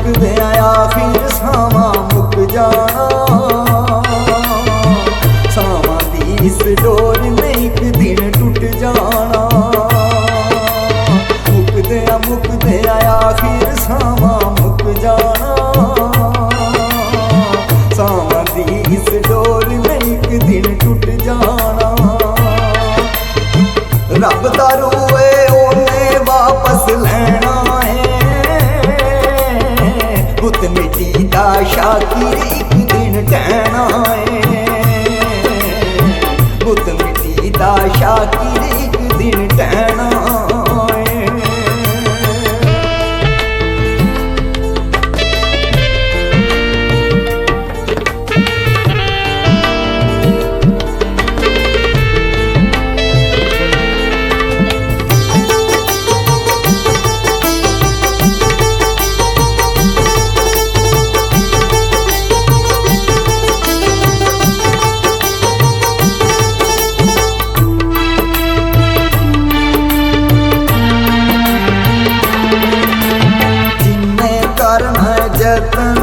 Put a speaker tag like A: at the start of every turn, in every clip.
A: ਮੁੱਕਦਿਆਂ ਆਖਿਰ ਸਾਵਾਂ ਮੁੱਕ ਜਾਣਾ। ਸਾਵਾਂ ਦੀ ਇਸ ਡੋਰ ਨੇ ਇੱਕ ਦਿਨ ਟੁੱਟ ਜਾਣਾ। ਮੁੱਕਦਿਆਂ ਆਖਿਰ ਸਾਵਾਂ ਮੁੱਕ ਜਾਣਾ। ਸਾਵਾਂ ਦੀ ਇਸ ਡੋਰ ਨੇ ਇੱਕ ਦਿਨ ਟੁੱਟ ਜਾਣਾ। ਰੱਬ ਦਾ ਰੂਹ ਏ ਉਹਨੇ ਵਾਪਸ ਲੈਣਾ ਏ। ਬੁੱਤ ਮਿੱਟੀ ਦਾ ਸ਼ਾਕਿਰ ਇੱਕ ਦਿਨ ਟਹਿਣਾ ਏ। ਬੁੱਤ ਮਿੱਟੀ ਦਾ ਸ਼ਾਕਿਰ ਇੱਕ ਦਿਨ ਟਹਿਣਾ ਏ।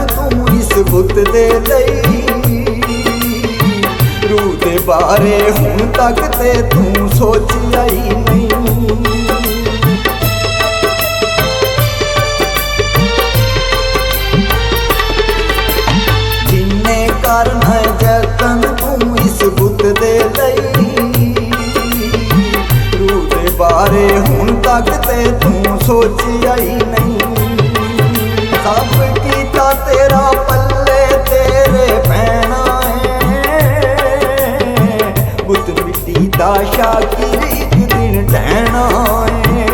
A: ਤੂੰ ਇਸ ਬੁੱਤ ਦੇ ਲਈ ਰੂਹ ਦੇ ਬਾਰੇ ਹੁਣ ਤੱਕ ਤੇ ਤੂੰ ਸੋਚਿਆ ਹੀ ਨਹੀਂ। ਜਿੰਨੇ ਕਰਨਾ ਯਤਨ ਤੂੰ ਇਸ ਬੁੱਤ ਦੇ ਲਈ ਰੂਹ ਦੇ ਬਾਰੇ ਹੁਣ ਤੱਕ ਤੇ ਤੂੰ ਸੋਚਿਆ ਹੀ ਨਹੀਂ। ਸਭ ਕੀਤਾ ਤੇਰਾ ਪੱਲੇ ਤੇਰੇ ਪੈਣਾ ਏ। ਬੁੱਤ ਮਿੱਟੀ ਦਾ ਸ਼ਾਕਿਰ ਇੱਕ ਦਿਨ ਟਹਿਣਾ ਏ।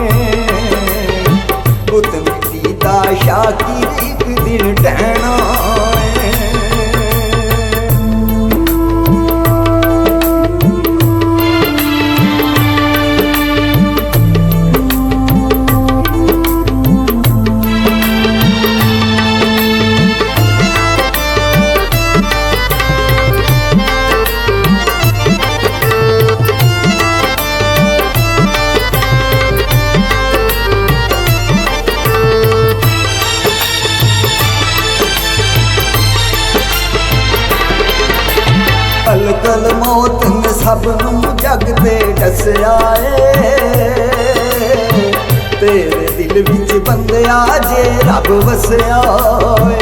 A: ਬੁੱਤ ਮਿੱਟੀ ਦਾ ਸ਼ਾਕਿਰ ਇੱਕ ਦਿਨ ਟਹਿਣਾ ਏ। ਅਲਕਲ ਮੌਤ ਨੇ ਸਭ ਨੂੰ ਜਗ ਤੇ ਦੱਸਿਆ ਏ। ਤੇਰੇ ਦਿਲ ਵਿੱਚ ਬੰਦਿਆ ਜੇ ਰੱਬ ਵਸਿਆ ਏ।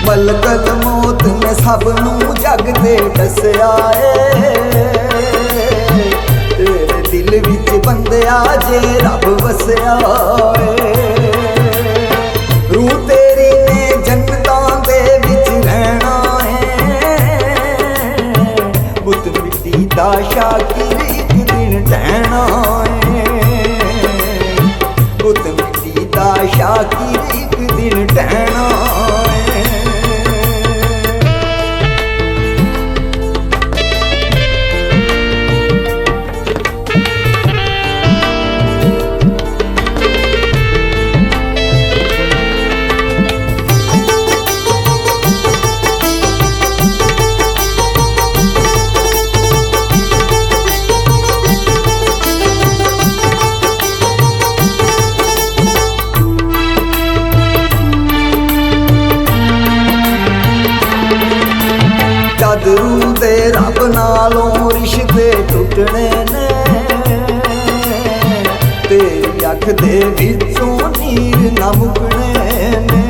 A: ਮਲਕਲ ਮੌਤ ਨੇ ਸਭ ਨੂੰ ਜਗ ਤੇ ਦੱਸਿਆ ਏ। ਤੇਰੇ ਦਿਲ ਵਿੱਚ ਬੰਦਿਆ ਜੇ ਰੱਬ ਵਸਿਆ ਏ। ਰੂਹ ਤੇਰੀ ਨੇ ਜੰਨਤਾਂ ਦੇ ਵਿੱਚ ਰਹਿਣਾ ਏ। ਬੁੱਤ ਮਿੱਟੀ ਦਾ ਸ਼ਾਕਿਰ ਇੱਕ ਦਿਨ ਟਹਿਣਾ ਏ। ਬੁੱਤ ਮਿੱਟੀ ਦਾ ਸ਼ਾਕਿਰ ਇੱਕ ਦਿਨ ਟਹਿਣਾ ਏ। ਜਦ ਰੂਹ ਦੇ ਰੱਬ ਨਾਲੋਂ ਰਿਸ਼ਤੇ ਟੁੱਟਣੇ ਨੇ। ਤੇਰੀ ਅੱਖ ਦੇ ਵਿੱਚੋਂ ਨੀਰ ਨਾ ਮੁੱਕਣੇ ਨੇ।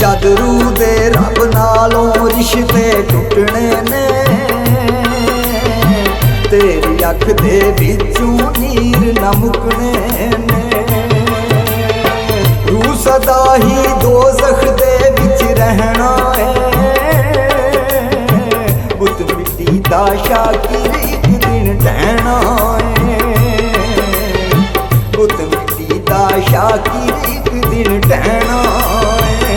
A: ਜਦ ਰੂਹ ਦੇ ਰੱਬ ਨਾਲੋਂ ਰਿਸ਼ਤੇ ਟੁੱਟਣੇ ਨੇ। ਤੇਰੀ ਅੱਖ ਦੇ ਵਿੱਚੋਂ ਨੀਰ ਨਾ ਮੁੱਕਣੇ ਨੇ। ਰੂਹ ਸਦਾ ਹੀ ਦੋਜ਼ਖ ਦੇ ਵਿੱਚ ਰਹਿਣਾ ਏ। ਬੁੱਤ ਮਿੱਟੀ ਦਾ ਸ਼ਾਕਿਰ ਇੱਕ ਦਿਨ ਟਹਿਣਾ ਏ। ਬੁੱਤ ਮਿੱਟੀ ਦਾ ਸ਼ਾਕਿਰ ਇੱਕ ਦਿਨ ਟਹਿਣਾ ਏ।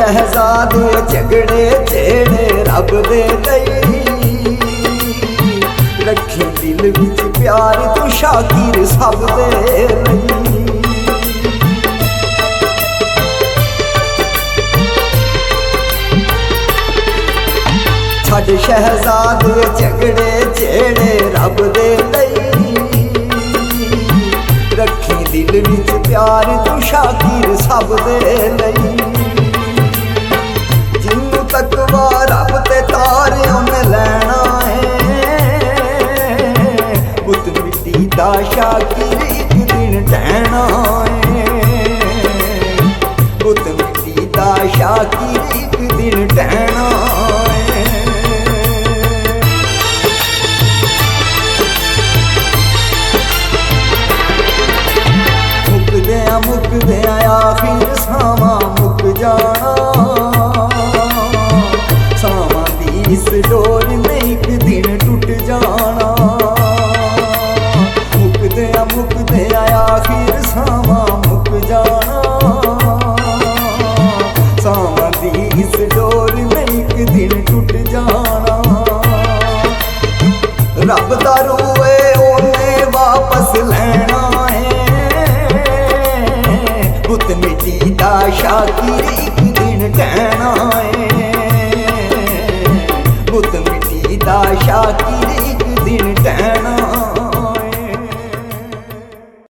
A: शहजादे झगड़े जेड़े रब दे लई रखी दिल विच प्यार तू शाकिर सब दे लई छड़ शहजादे झगड़े जेड़े रब दे लई रखी दिल विच प्यार तू शाकिर सब दे लई जिन्नू तकवा रब ते तारे उन्हें लैना है पुत मिट्टी दा शाकिर एक दिन टहना है पुत मिट्टी दा शाकिर एक दिन टहना मुकदे आखिर सावा मुक जाना सावा दी इस डोर ने एक दिन टूट जाना मुकदे आखिर सावा मुक जाना सावा दी इस डोर ने एक दिन टूट जाना रब दा रूए ओने वापस लैना पुत मिट्टी दा शाकिर एक दिन कहना है पुत मिट्टी दा शाकिर